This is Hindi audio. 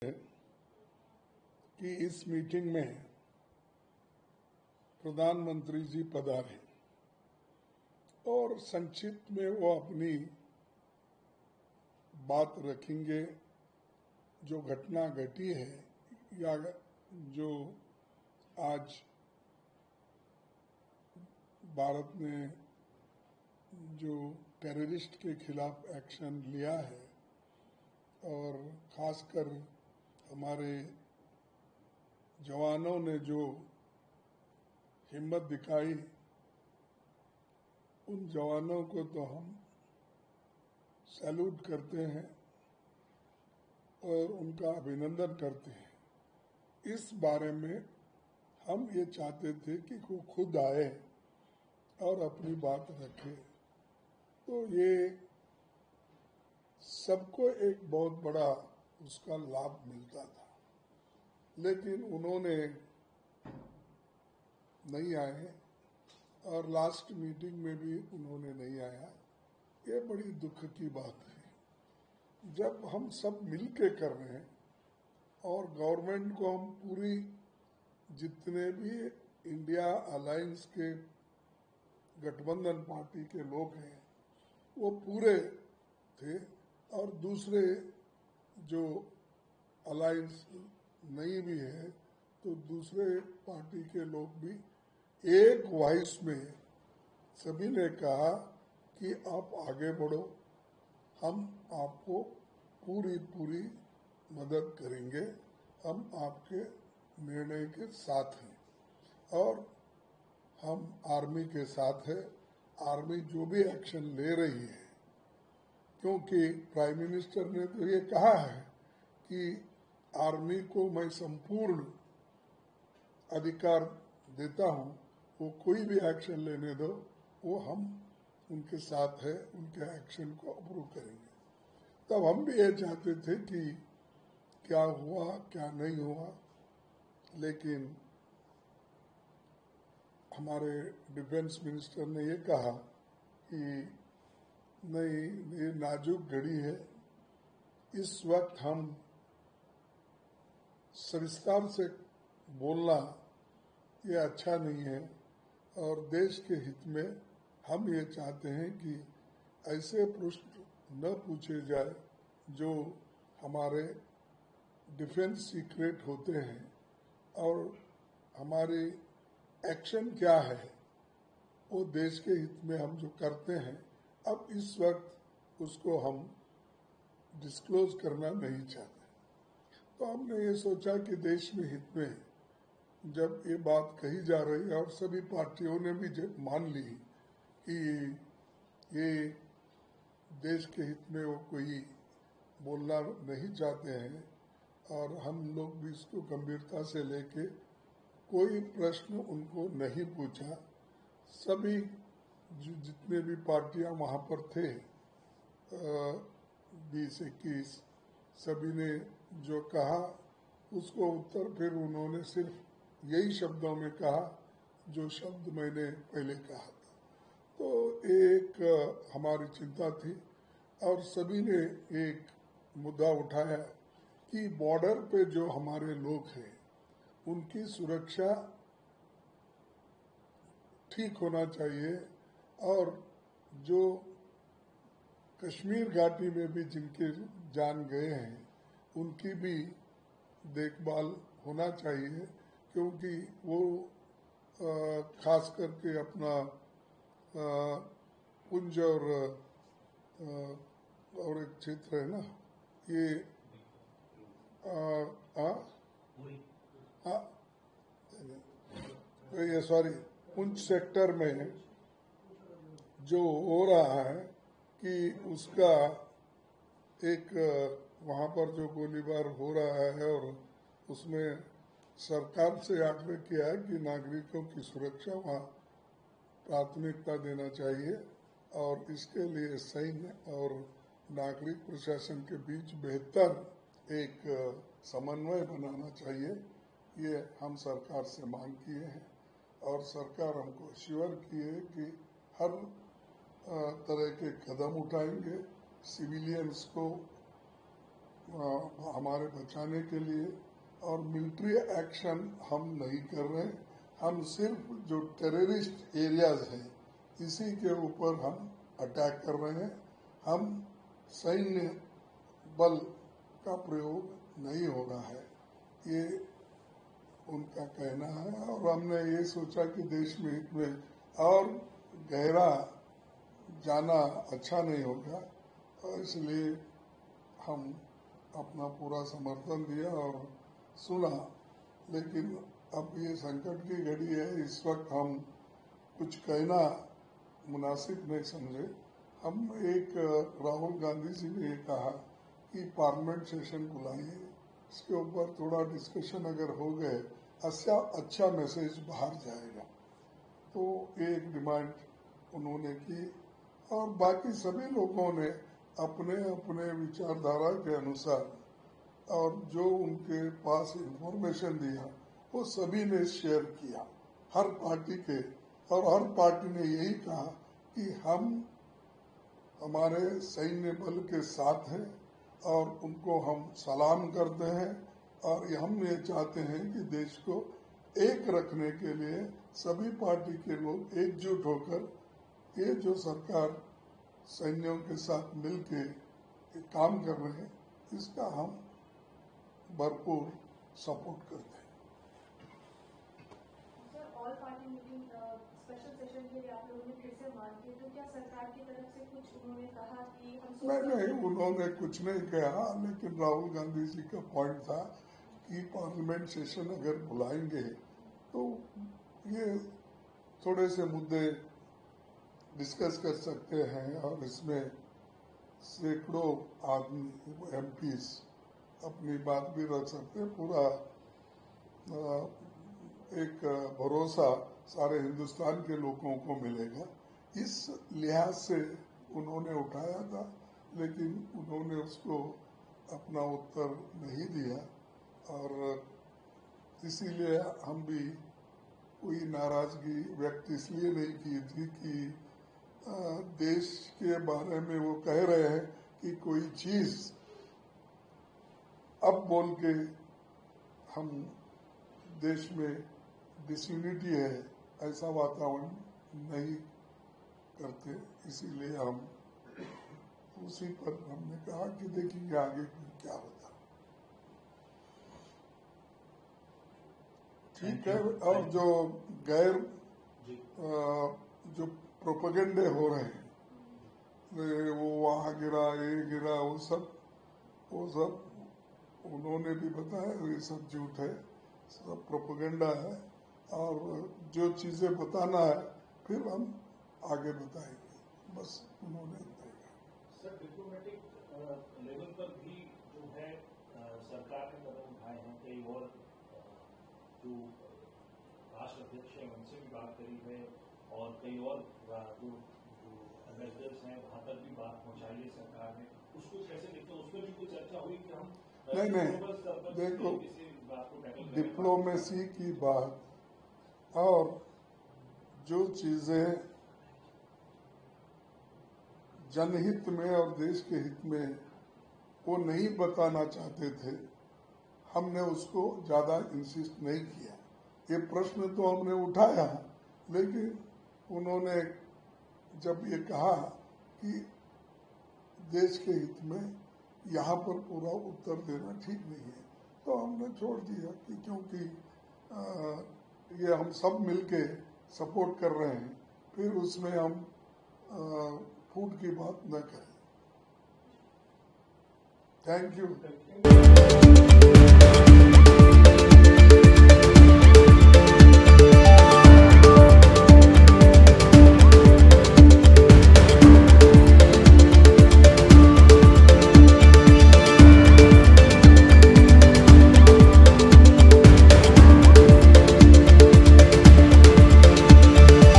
कि इस मीटिंग में प्रधानमंत्री जी पधारे और संक्षिप्त में वो अपनी बात रखेंगे। जो घटना घटी है या जो आज भारत ने जो टेररिस्ट के खिलाफ एक्शन लिया है और खासकर हमारे जवानों ने जो हिम्मत दिखाई, उन जवानों को तो हम सैल्यूट करते हैं और उनका अभिनंदन करते हैं। इस बारे में हम ये चाहते थे कि वो खुद आए और अपनी बात रखे, तो ये सबको एक बहुत बड़ा उसका लाभ मिलता था। लेकिन उन्होंने नहीं आए और लास्ट मीटिंग में भी उन्होंने नहीं आया। ये बड़ी दुख की बात है। जब हम सब मिलके कर रहे हैं और गवर्नमेंट को हम पूरी, जितने भी इंडिया अलायंस के गठबंधन पार्टी के लोग हैं वो पूरे थे और दूसरे जो अलायंस नहीं भी है तो दूसरे पार्टी के लोग भी एक वॉइस में सभी ने कहा कि आप आगे बढ़ो, हम आपको पूरी मदद करेंगे, हम आपके निर्णय के साथ हैं और हम आर्मी के साथ है। आर्मी जो भी एक्शन ले रही है, क्योंकि प्राइम मिनिस्टर ने तो ये कहा है कि आर्मी को मैं संपूर्ण अधिकार देता हूं, वो कोई भी एक्शन लेने दो, वो हम उनके साथ है, उनके एक्शन को अप्रूव करेंगे। तब हम भी ये चाहते थे कि क्या हुआ क्या नहीं हुआ, लेकिन हमारे डिफेंस मिनिस्टर ने ये कहा कि नहीं, ये नाजुक घड़ी है, इस वक्त हम सविस्तार से बोलना ये अच्छा नहीं है और देश के हित में हम ये चाहते हैं कि ऐसे प्रश्न न पूछे जाए जो हमारे डिफेंस सीक्रेट होते हैं और हमारी एक्शन क्या है वो देश के हित में हम जो करते हैं, अब इस वक्त उसको हम डिस्क्लोज करना नहीं चाहते। तो हमने ये सोचा कि देश में हित में जब ये बात कही जा रही है और सभी पार्टियों ने भी जब मान ली कि ये देश के हित में वो कोई बोलना नहीं चाहते हैं और हम लोग भी इसको गंभीरता से लेके कोई प्रश्न उनको नहीं पूछा। सभी जितने भी पार्टियां वहां पर थे 20-21, सभी ने जो कहा उसको उत्तर फिर उन्होंने सिर्फ यही शब्दों में कहा जो शब्द मैंने पहले कहा था। तो एक हमारी चिंता थी और सभी ने एक मुद्दा उठाया कि बॉर्डर पे जो हमारे लोग हैं उनकी सुरक्षा ठीक होना चाहिए और जो कश्मीर घाटी में भी जिनके जान गए हैं उनकी भी देखभाल होना चाहिए, क्योंकि वो खास करके अपना पुंज और एक क्षेत्र है ना, ये ये सॉरी पुंछ सेक्टर में जो हो रहा है कि उसका एक वहाँ पर जो गोलीबार हो रहा है और उसमें सरकार से आग्रह किया है कि नागरिकों की सुरक्षा वहाँ प्राथमिकता देना चाहिए और इसके लिए सैन्य और नागरिक प्रशासन के बीच बेहतर एक समन्वय बनाना चाहिए। ये हम सरकार से मांग किए हैं और सरकार हमको श्योर की है कि हर तरह के कदम उठाएंगे सिविलियंस को हमारे बचाने के लिए, और मिलिट्री एक्शन हम नहीं कर रहे। हम सिर्फ जो टेररिस्ट एरियाज हैं इसी के ऊपर हम अटैक कर रहे हैं। हम सैन्य बल का प्रयोग नहीं हो रहा है, ये उनका कहना है। और हमने ये सोचा कि देश में हित में और गहरा जाना अच्छा नहीं होगा, और इसलिए हम अपना पूरा समर्थन दिया और सुना। लेकिन अब ये संकट की घड़ी है, इस वक्त हम कुछ कहना मुनासिब नहीं समझे। हम राहुल गांधी जी ने ये कहा कि पार्लियामेंट सेशन बुलाइए, इसके ऊपर थोड़ा डिस्कशन अगर हो गए अच्छा मैसेज बाहर जाएगा। तो एक डिमांड उन्होंने की, और बाकी सभी लोगों ने अपने अपने विचारधारा के अनुसार और जो उनके पास इंफॉर्मेशन दिया वो सभी ने शेयर किया, हर पार्टी के। और हर पार्टी ने यही कहा कि हम हमारे सैन्य बल के साथ हैं और उनको हम सलाम करते हैं, और हम ये चाहते हैं कि देश को एक रखने के लिए सभी पार्टी के लोग एकजुट होकर ये जो सरकार सैन्यों के साथ मिलके काम कर रहे हैं इसका हम भरपूर सपोर्ट करते हैं। Sir, all party meeting special session के लिए आप लोगों ने फिर से मांग की, तो क्या सरकार की तरफ से कुछ उन्होंने कहा कि हम नहीं, उन्होंने कुछ नहीं कहा, लेकिन राहुल गांधी जी का पॉइंट था कि पार्लियामेंट सेशन अगर बुलाएंगे तो ये थोड़े से मुद्दे डिस्कस कर सकते हैं, और इसमें सैकड़ों आदमी एमपीज अपनी बात भी रख सकते हैं। पूरा एक भरोसा सारे हिंदुस्तान के लोगों को मिलेगा, इस लिहाज से उन्होंने उठाया था। लेकिन उन्होंने उसको अपना उत्तर नहीं दिया, और इसीलिए हम भी कोई नाराजगी व्यक्त इसलिए नहीं की थी कि देश के बारे में वो कह रहे हैं कि कोई चीज अब बोल के हम देश में डिसयूनिटी है ऐसा वातावरण नहीं करते। इसीलिए हम उसी पर हमने कहा कि देखेंगे आगे क्या होता। ठीक है। और जो गैर जो प्रोपेगेंडे हो रहे हैं, वो वहाँ गिरा ये गिरा, वो सब उन्होंने भी बताया ये सब झूठ है, सब प्रोपेगेंडा है। और जो चीजें बताना है फिर हम आगे बताएंगे, बस उन्होंने सर डिप्लोमेटिक लेवल पर भी जो है सरकार ने कदम उठाए हैं, कई और जो राष्ट्र अध्यक्ष हैं उनसे भी बात करी है, और कई और जो एम्बेसडर्स हैं वहाँ तक भी बात पहुँचाई है सरकार ने। उसको कैसे देखते हैं, उस पर भी कुछ चर्चा हुई कि हम नहीं देखो, डिप्लोमेसी की बात और जो चीजें जनहित में और देश के हित में वो नहीं बताना चाहते थे, हमने उसको ज्यादा इंसिस्ट नहीं किया। ये प्रश्न तो हमने उठाया, लेकिन उन्होंने जब ये कहा कि देश के हित में यहाँ पर पूरा उत्तर देना ठीक नहीं है, तो हमने छोड़ दिया कि क्योंकि ये हम सब मिलके सपोर्ट कर रहे हैं, फिर उसमें हम फूट की बात न करें। Thank you.